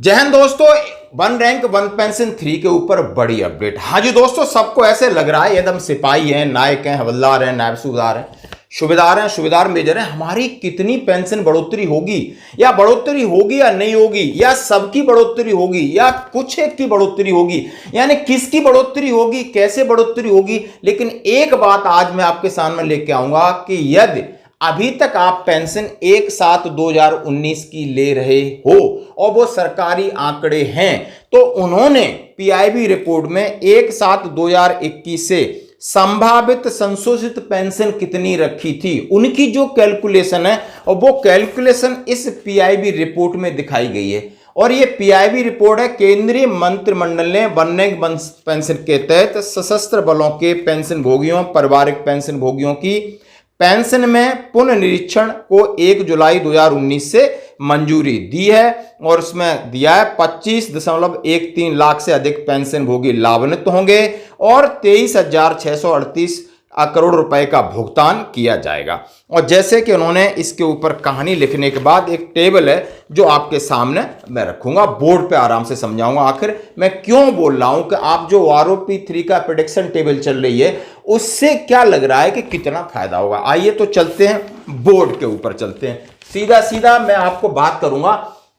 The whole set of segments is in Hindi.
जय हिंद दोस्तों, वन रैंक वन पेंशन 3 के ऊपर बड़ी अपडेट। हाँ जी दोस्तों, सबको ऐसे लग रहा है एकदम सिपाही हैं, नायक हैं, हवलदार हैं, नायब सूबेदार हैं, सूबेदार मेजर हैं, हमारी कितनी पेंशन बढ़ोतरी होगी या बढ़ोतरी होगी या नहीं होगी, या सबकी बढ़ोतरी होगी या कुछ एक की बढ़ोतरी होगी, यानी किसकी बढ़ोतरी होगी, कैसे बढ़ोतरी होगी। लेकिन एक बात आज मैं आपके सामने लेके आऊंगा कि यदि अभी तक आप पेंशन 1/7/2019 की ले रहे हो और वो सरकारी आंकड़े हैं, तो उन्होंने पीआईबी रिपोर्ट में 1/7/2021 से संभावित संशोधित पेंशन कितनी रखी थी, उनकी जो कैलकुलेशन है और वो कैलकुलेशन इस पीआईबी रिपोर्ट में दिखाई गई है। और ये पीआईबी रिपोर्ट है, केंद्रीय मंत्रिमंडल ने वन रैंक वन पेंशन के तहत सशस्त्र बलों के पेंशन भोगियों, पारिवारिक पेंशन भोगियों की पेंशन में पुनर्निरीक्षण को 1 जुलाई 2019 से मंजूरी दी है और उसमें दिया है 25.13 लाख से अधिक पेंशन भोगी लाभान्वित होंगे और 23,638 करोड़ रुपए का भुगतान किया जाएगा। और जैसे कि उन्होंने इसके ऊपर कहानी लिखने के बाद एक टेबल है जो आपके सामने मैं रखूंगा, बोर्ड पे आराम से समझाऊंगा आखिर मैं क्यों बोल रहा हूं कि आप जो आरओपी 3 का प्रेडिक्शन टेबल चल रही है उससे क्या लग रहा है कि कितना फायदा होगा। आइए तो चलते हैं, बोर्ड के ऊपर चलते हैं। सीधा सीधा मैं आपको बात करूंगा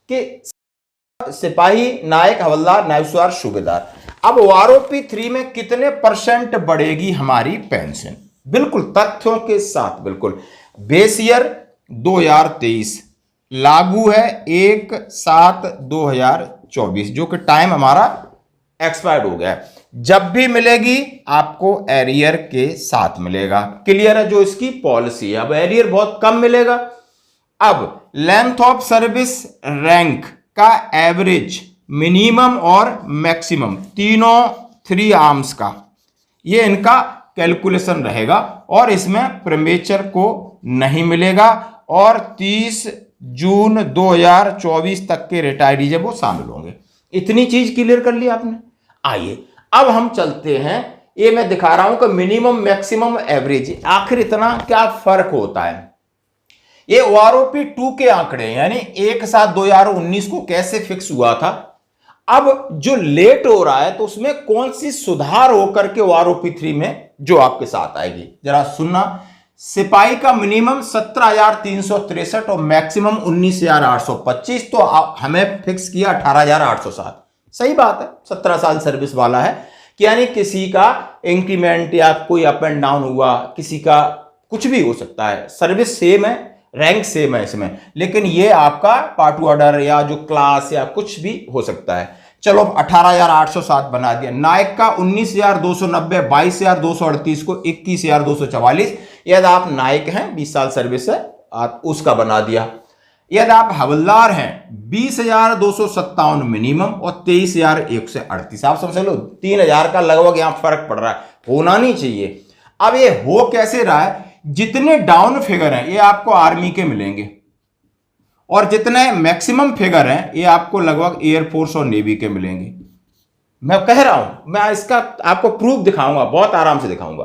कि सिपाही, नायक, हवलदार, नायब सूबेदार, सूबेदार, अब आरओपी 3 में कितने परसेंट बढ़ेगी हमारी पेंशन, बिल्कुल तथ्यों के साथ। बिल्कुल बेस ईयर 2023 लागू है 1/7/2024, जो कि टाइम हमारा एक्सपायर्ड हो गया है। जब भी मिलेगी आपको एरियर के साथ मिलेगा, क्लियर है जो इसकी पॉलिसी है। अब एरियर बहुत कम मिलेगा। अब लेंथ ऑफ सर्विस रैंक का एवरेज, मिनिमम और मैक्सिमम, तीनों 3 आर्म्स का ये इनका कैलकुलेशन रहेगा और इसमें प्रीमेचर को नहीं मिलेगा और 30 जून 2024 तक के रिटायरी जब वो शामिल होंगे। इतनी चीज क्लियर कर ली आपने। आइए अब हम चलते हैं, ये मैं दिखा रहा हूं कि मिनिमम, मैक्सिमम, एवरेज, आखिर इतना क्या फर्क होता है। ये आरओपी 2 के आंकड़े यानी 1/7/2019 को कैसे फिक्स हुआ था। अब जो लेट हो रहा है तो उसमें कौन सी सुधार होकर के आरओपी 3 में जो आपके साथ आएगी, जरा सुनना। सिपाही का मिनिमम 17,363 और मैक्सिमम 19,825, तो हमें फिक्स किया 18,807। सही बात है, 17 साल सर्विस वाला है कि यानी किसी का इंक्रीमेंट या कोई अप एंड डाउन हुआ, किसी का कुछ भी हो सकता है, सर्विस सेम है, रैंक सेम है इसमें, लेकिन ये आपका पार्ट ऑर्डर या जो क्लास या कुछ भी हो सकता है। चलो 18,807 बना दिया। नायक का 19,290, 22,238 को 21,244, यदि आप नायक हैं 20 साल सर्विस है आप उसका बना दिया। यदि आप हवलदार हैं 20,257 मिनिमम और 23,138, आप समझ लो 3,000 का लगभग यहां फर्क पड़ रहा है, होना नहीं चाहिए। अब ये हो कैसे रहा है, जितने डाउन फिगर हैं ये आपको आर्मी के मिलेंगे और जितने मैक्सिमम फिगर हैं ये आपको लगभग एयरफोर्स और नेवी के मिलेंगे। मैं कह रहा हूं, मैं इसका आपको प्रूफ दिखाऊंगा, बहुत आराम से दिखाऊंगा।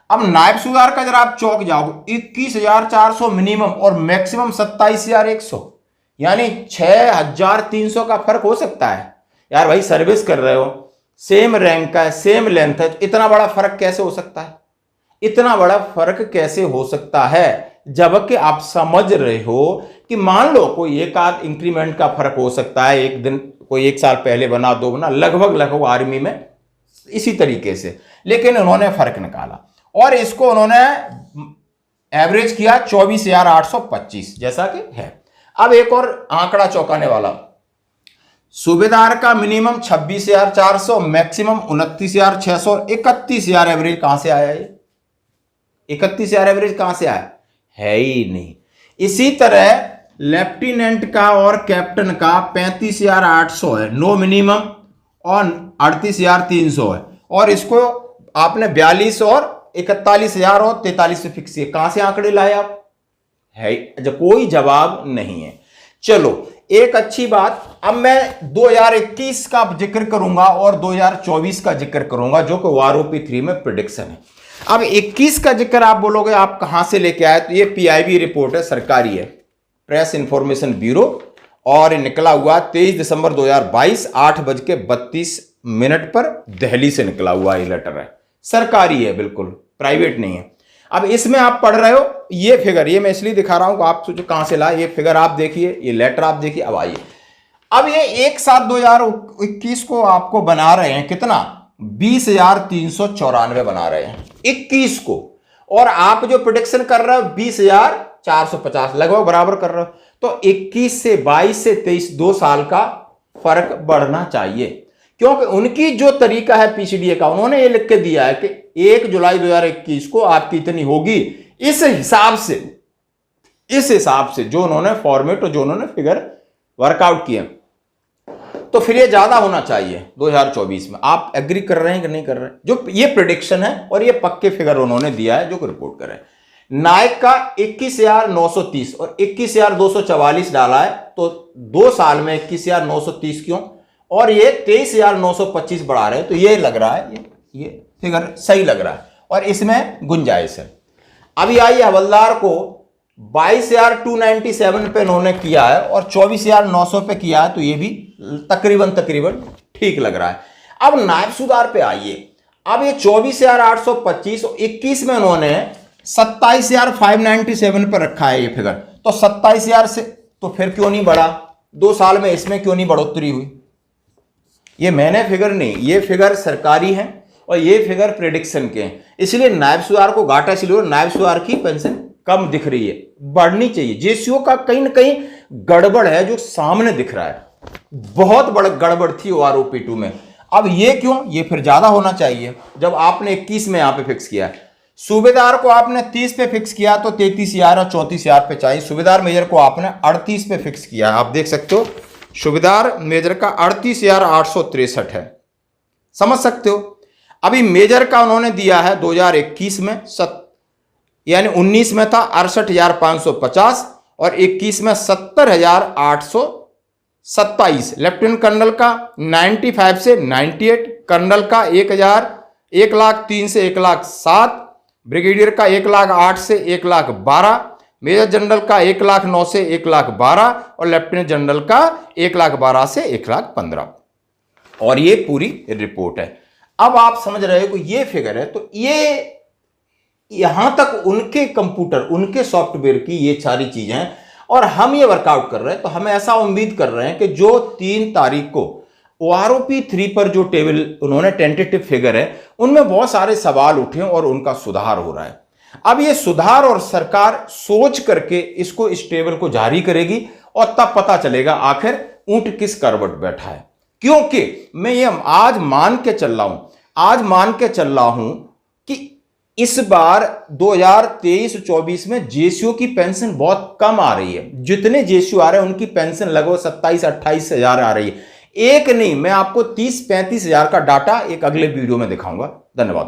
अब नायब सूबेदार का जरा आप चौक जाओगे 21,400 मिनिमम और मैक्सिमम 27,100, यानी 6,300 का फर्क हो सकता है। यार भाई सर्विस कर रहे हो, सेम रैंक का है, सेम लेंथ है, इतना बड़ा फर्क कैसे हो सकता है, इतना बड़ा फर्क कैसे हो सकता है, जबकि आप समझ रहे हो कि मान लो कोई एक आध इंक्रीमेंट का फर्क हो सकता है, एक दिन कोई 1 साल पहले बना, 2 बना, लगभग आर्मी में इसी तरीके से, लेकिन उन्होंने फर्क निकाला और इसको उन्होंने एवरेज किया 24,825 जैसा कि है। अब एक और आंकड़ा चौंकाने वाला, सूबेदार का मिनिमम 26,400, मैक्सिमम 29,600 और 31,000 एवरेज कहां से आया, ये 31,000 एवरेज कहां से आया, है ही नहीं। इसी तरह लेफ्टिनेंट का और कैप्टन का 35,800 है, नो मिनिमम, और 38,300 है, और इसको आपने 42 और 41,000 और 43 पे फिक्स किया। कहां से आंकड़े लाए आप, है जब कोई जवाब नहीं है। चलो एक अच्छी बात, अब मैं 2021 का जिक्र करूंगा और 2024 का जिक्र करूंगा जो कि आरओपी 3 में प्रेडिक्शन है। अब 21 का जिक्र आप बोलोगे आप कहां से लेके आए, तो ये पीआईबी रिपोर्ट है, सरकारी है, प्रेस इंफॉर्मेशन ब्यूरो, और निकला हुआ 23 दिसंबर 2022 8:32 पर दिल्ली से निकला हुआ ये लेटर है। सरकारी है, बिल्कुल प्राइवेट नहीं है। अब इसमें आप पढ़ रहे हो ये फिगर, ये मैं इसलिए दिखा रहा हूं कि आप सोचो कहां से लाए। ये फिगर आप देखिए, ये लेटर आप देखिए। अब आइए, अब ये 1/7/2021 को आपको बना रहे हैं कितना, 20,394 बना रहे हैं 21 को, और आप जो प्रेडिक्शन कर रहे हो 20,450, लगभग बराबर कर रहे हो। तो 21 से 22 से 23 2 साल का फर्क बढ़ना चाहिए, क्योंकि उनकी जो तरीका है पीसीडीए का, उन्होंने ये लिख के दिया है कि 1 जुलाई 2021 को आपकी इतनी होगी। इस हिसाब से जो उन्होंने फॉर्मेट और जो उन्होंने फिगर वर्कआउट किए, तो फिर ये ज्यादा होना चाहिए 2024 में। आप एग्री कर रहे हैं कि नहीं कर रहे हैं? जो ये प्रेडिक्शन है और ये पक्के फिगर उन्होंने दिया है जो रिपोर्ट कर रहे हैं। नायक का 21,930 और 21,244 डाला है, तो 2 साल में 21,930 क्यों, और ये 23,925 बढ़ा रहे हैं, तो ये लग रहा है ये फिगर सही लग रहा है और इसमें गुंजाइश है। अभी आइए, हवलदार को 22,297 पे इन्होंने किया है और 24,900 पे किया है, तो ये भी तकरीबन ठीक लग रहा है। अब नायब सूबेदार पे आइए, अब ये 24,825 और 21 में उन्होंने 27,597 पर रखा है ये फिगर, तो 27,000 से तो फिर क्यों नहीं बढ़ा 2 साल में, इसमें क्यों नहीं बढ़ोतरी हुई? ये मैंने फिगर नहीं, ये फिगर सरकारी है और ये फिगर प्रेडिक्शन के हैं, इसलिए नायब सूबेदार को घाटा इसलिए, नायब सूबेदार की पेंशन कम दिख रही है, बढ़नी चाहिए। जेसीओ का कहीं ना कहीं गड़बड़ है जो सामने दिख रहा है, बहुत बड़ी गड़बड़ थी OROP2 में। अब ये क्यों, ये फिर ज्यादा होना चाहिए जब आपने 21 में यहां पे फिक्स किया है। सूबेदार को आपने 30 पे फिक्स किया तो 33,000 और 34,000 पे चाहिए। सूबेदार मेजर को आपने 38 पे फिक्स किया, आप देख सकते हो सूबेदार मेजर का 38,863 है, समझ सकते हो। अभी मेजर का उन्होंने दिया है 2021 में यानी 19 में था 68,550 और 21 में 70,827। लेफ्टिनेंट कर्नल का 95 से 98, कर्नल का 1,03 से 1,07, ब्रिगेडियर का 1,08 से 1,12, मेजर जनरल का 1,09 से 1,12 और लेफ्टिनेंट जनरल का 1,12 से 1,15। और ये पूरी रिपोर्ट है। अब आप समझ रहे हो कि ये फिगर है, तो ये यहां तक उनके कंप्यूटर, उनके सॉफ्टवेयर की ये सारी चीजें हैं और हम ये वर्कआउट कर रहे हैं। तो हम ऐसा उम्मीद कर रहे हैं कि जो 3 तारीख को OROP3 पर जो टेबल उन्होंने टेंटेटिव फिगर है, उनमें बहुत सारे सवाल उठे और उनका सुधार हो रहा है। अब ये सुधार और सरकार सोच करके इसको, इस टेबल को जारी करेगी और तब पता चलेगा आखिर ऊंट किस करवट बैठा है। क्योंकि मैं ये आज मान के चल रहा हूं कि इस बार 2023-24 में जेसीओ की पेंशन बहुत कम आ रही है। जितने जेसीओ आ रहे हैं उनकी पेंशन लगभग 27-28 हजार आ रही है, एक नहीं, मैं आपको 30-35 हजार का डाटा एक अगले वीडियो में दिखाऊंगा। धन्यवाद।